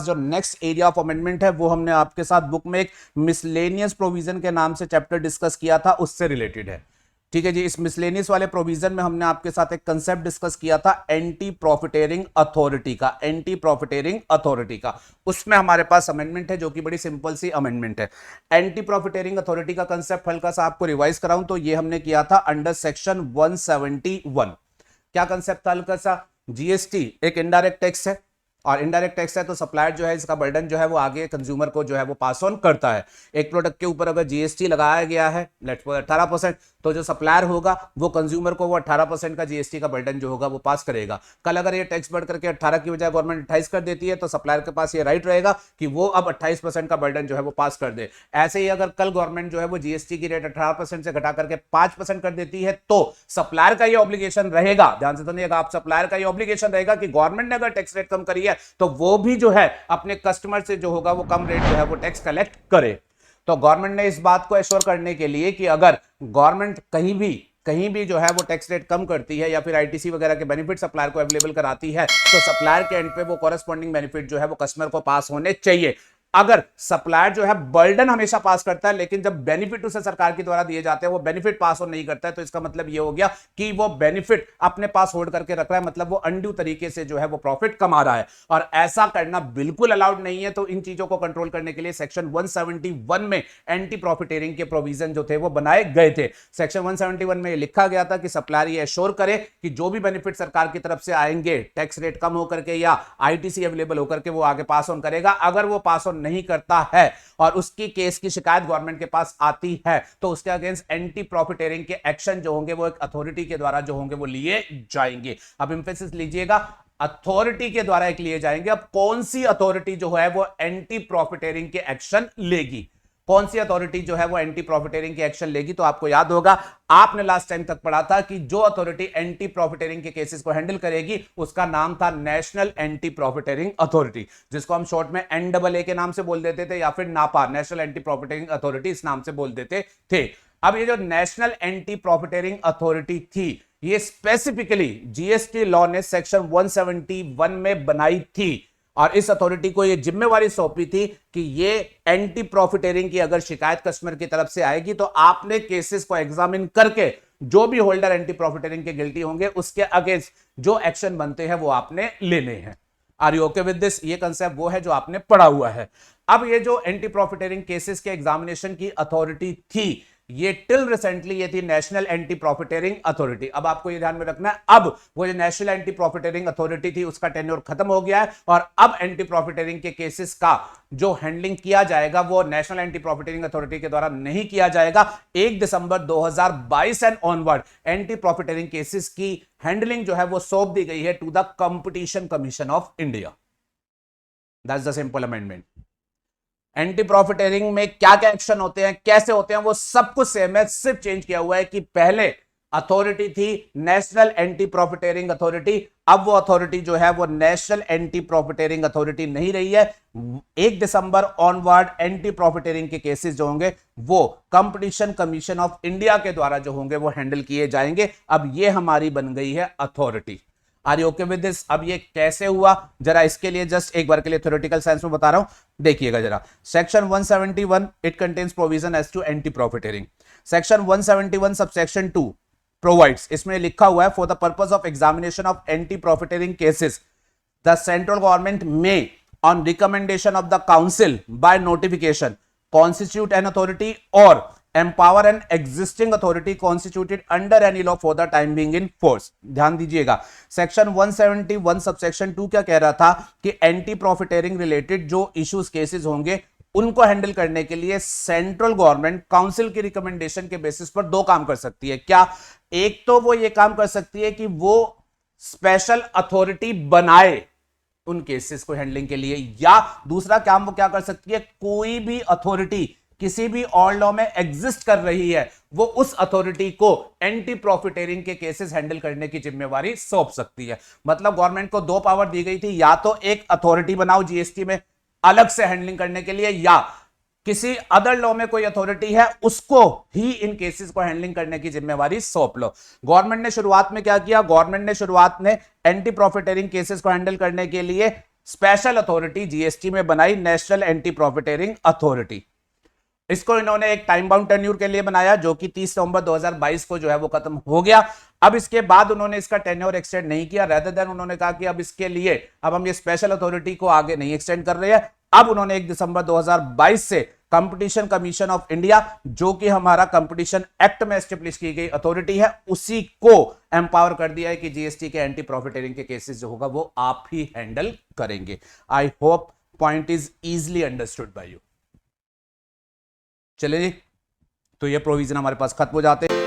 जो next area of amendment है वो हमने आपके साथ बुक में एक मिसलेनियस प्रोविजन के नाम से चैप्टर डिस्कस किया था, उससे रिलेटेड है। ठीक है जी। इस मिसलेनियस वाले प्रोविजन में हमने आपके साथ एक कंसेप्ट डिस्कस किया था एंटी प्रॉफिटेरिंग अथॉरिटी का, एंटी प्रॉफिटेरिंग अथॉरिटी का। उसमें हमारे पास अमेंडमेंट है जो कि बड़ी सिंपल सी अमेंडमेंट है। एंटी प्रॉफिटेरिंग अथॉरिटी का कंसेप्ट हल्का सा आपको रिवाइज कराऊं तो ये हमने किया था अंडर सेक्शन 171। क्या कंसेप्ट था हल्का सा? जीएसटी एक इनडायरेक्ट टैक्स है और इनडायरेक्ट टैक्स है तो सप्लायर जो है इसका बर्डन जो है वो आगे कंज्यूमर को जो है वो पास ऑन करता है। एक प्रोडक्ट के ऊपर अगर जीएसटी लगाया गया है लेट्स सपोज 18%, तो जो सप्लायर होगा वो कंज्यूमर को वो 18% का जीएसटी का बर्डन जो होगा वो पास करेगा। कल अगर ये टैक्स बढ़ करके 18 की बजाय गवर्नमेंट 28 कर देती है तो सप्लायर के पास ये राइट रहेगा कि वो अब 28% का बर्डन जो है वो पास कर दे। ऐसे ही अगर कल गवर्नमेंट जो है वो जीएसटी की रेट 18% से घटा करके 5% कर देती है तो सप्लायर का ये ऑब्लिगेशन रहेगा, ध्यान से सुनिएगा आप, सप्लायर का ये ऑब्लिगेशन रहेगा कि गवर्नमेंट ने अगर टैक्स रेट कम करी है तो वो भी जो है अपने कस्टमर से जो होगा वो कम रेट जो है वो टैक्स कलेक्ट करे। तो गवर्नमेंट ने इस बात को एश्योर करने के लिए कि अगर गवर्नमेंट कहीं भी जो है वो टैक्स रेट कम करती है या फिर आईटीसी वगैरह के बेनिफिट सप्लायर को अवेलेबल कराती है तो सप्लायर के एंड पे वो कॉरेस्पॉन्डिंग बेनिफिट जो है वो कस्टमर को पास होने चाहिए। अगर सप्लायर जो है बर्डन हमेशा पास करता है लेकिन जब बेनिफिट उसे सरकार के द्वारा दिए जाते हैं वो बेनिफिट पास ऑन नहीं करता है तो इसका मतलब ये हो गया कि वो बेनिफिट अपने पास होल्ड करके रख रहा है, मतलब वो अनड्यू तरीके से जो है वो प्रॉफिट कमा रहा है और ऐसा करना बिल्कुल अलाउड नहीं है। तो इन चीजों को कंट्रोल करने के लिए सेक्शन 171 में एंटी प्रॉफिटेरिंग के प्रोविजन जो थे वो बनाए गए थे। सेक्शन 171 में लिखा गया था कि सप्लायर ये एश्योर करे कि जो भी बेनिफिट सरकार की तरफ से आएंगे टैक्स रेट कम होकर के या आईटीसी अवेलेबल होकर के वो आगे पास ऑन करेगा। अगर वो पास ऑन नहीं करता है और उसकी केस की शिकायत गवर्नमेंट के पास आती है तो उसके अगेंस्ट एंटी प्रॉफिटेरिंग के एक्शन जो होंगे वो एक अथॉरिटी के द्वारा जो होंगे वो लिए जाएंगे। अब इंफेसिस लीजिएगा, अथॉरिटी के द्वारा एक लिए जाएंगे। अब कौन सी अथॉरिटी जो है वो एंटी प्रॉफिटेरिंग के एक्शन लेगी, कौन सी अथॉरिटी जो है वो एंटी प्रॉफिटेरिंग के एक्शन लेगी? तो आपको याद होगा आपने लास्ट टाइम तक पढ़ा था कि जो अथॉरिटी एंटी प्रॉफिटेरिंग के केसेस को हैंडल करेगी उसका नाम था नेशनल एंटी प्रॉफिटेरिंग अथॉरिटी, जिसको हम शॉर्ट में एनडबलए के नाम से बोल देते थे या फिर नापा, नेशनल एंटी प्रॉफिटेरिंग अथॉरिटी इस नाम से बोल देते थे। अब ये जो नेशनल एंटी प्रॉफिटेरिंग अथॉरिटी थी ये स्पेसिफिकली जीएसटी लॉ ने सेक्शन 171 में बनाई थी और इस अथॉरिटी को यह जिम्मेवारी सौंपी थी कि ये एंटी प्रॉफिटेरिंग की अगर शिकायत कस्टमर की तरफ से आएगी तो आपने केसेस को एग्जामिन करके जो भी होल्डर एंटी प्रॉफिटेरिंग के गिल्टी होंगे उसके अगेंस्ट जो एक्शन बनते हैं वो आपने लेने हैं। Are you okay with this? ये कंसेप्ट वो है जो आपने पढ़ा हुआ है। अब ये जो एंटी प्रॉफिटेरिंग केसेस के एग्जामिनेशन की अथॉरिटी थी ये टिल रिसेंटली ये थी नेशनल एंटी प्रॉफिटेरिंग अथॉरिटी। अब आपको ये ध्यान में रखना है अब वो जो नेशनल एंटी प्रॉफिटेरिंग अथॉरिटी थी उसका टेन्योर खत्म हो गया है और अब एंटी प्रॉफिटेरिंग के केसेस का जो हैंडलिंग किया जाएगा वो नेशनल एंटी प्रॉफिटेरिंग अथॉरिटी के द्वारा नहीं किया जाएगा। 1 दिसंबर 2022 and onward anti profiteering cases की हैंडलिंग जो है वो सौंप दी गई है to the competition commission of India. That's the simple amendment. Anti profiteering में क्या क्या एक्शन होते हैं, कैसे होते हैं, वो सब कुछ सेम है, सिर्फ चेंज किया हुआ है कि पहले अथॉरिटी थी नेशनल एंटी प्रॉफिटेरिंग अथॉरिटी, अब वो अथॉरिटी जो है वो नेशनल एंटी प्रॉफिटेरिंग अथॉरिटी नहीं रही है। 1 दिसंबर ऑनवर्ड एंटी प्रॉफिटेरिंग के केसेस जो होंगे वो कंपटीशन कमीशन ऑफ इंडिया के द्वारा जो होंगे वो हैंडल किए जाएंगे। अब ये हमारी बन गई है authority. Are you okay with this? अब ये कैसे हुआ जरा इसके लिए जस्ट एक बार के लिए थ्योरेटिकल साइंस में बता रहा हूं, देखिएगा जरा। Section 171 it contains provision as to anti profiteering. Section 171 subsection 2 provides, इसमें लिखा हुआ है for the purpose of examination of anti profiteering cases the central government may on recommendation of the council by notification constitute an authority और empower an existing authority constituted under any law for the time being in force। ध्यान दीजिएगा section 171 subsection 2 क्या कह रहा था कि anti प्रॉफिटेरिंग related जो issues cases होंगे उनको हैंडल करने के लिए सेंट्रल गवर्नमेंट काउंसिल की रिकमेंडेशन के बेसिस पर दो काम कर सकती है। क्या? एक तो वो ये काम कर सकती है कि वो स्पेशल अथॉरिटी बनाए उन केसेस को हैंडलिंग के लिए, या दूसरा काम वो क्या कर सकती है, कोई भी अथॉरिटी किसी भी और लॉ में एग्जिस्ट कर रही है वो उस अथॉरिटी को एंटी प्रॉफिटेरिंग के केसेस हैंडल करने की जिम्मेवारी सौंप सकती है। मतलब गवर्नमेंट को दो पावर दी गई थी, या तो एक अथॉरिटी बनाओ जीएसटी में अलग से हैंडलिंग करने के लिए, या किसी अदर लॉ में कोई अथॉरिटी है उसको ही इन केसेस को हैंडलिंग करने की जिम्मेवारी सौंप लो। गवर्नमेंट ने शुरुआत में क्या किया, गवर्नमेंट ने शुरुआत में एंटी प्रॉफिटेरिंग केसेस को हैंडल करने के लिए स्पेशल अथॉरिटी जीएसटी में बनाई, नेशनल एंटी प्रॉफिटेरिंग अथॉरिटी। इसको इन्होंने एक टाइम बाउंड टेन्यूर के लिए बनाया जो कि 30 नवंबर 2022 को जो है वो खत्म हो गया। अब इसके बाद उन्होंने इसका टेन्योर एक्सटेंड नहीं किया, रेदर देन उन्होंने कहा कि अब इसके लिए अब हम ये स्पेशल अथॉरिटी को आगे नहीं एक्सटेंड कर रहे हैं। अब उन्होंने 1 दिसंबर 2022 से कंपटीशन कमीशन ऑफ इंडिया, जो कि हमारा कंपटीशन एक्ट में एस्टेब्लिश की गई अथॉरिटी है, उसी को एम्पावर कर दिया है कि जीएसटी के एंटी प्रॉफिटेरिंग के केसेस जो होगा वो आप ही हैंडल करेंगे। I hope point is easily understood by you. चलिए जी, तो ये प्रोविजन हमारे पास खत्म हो जाते हैं।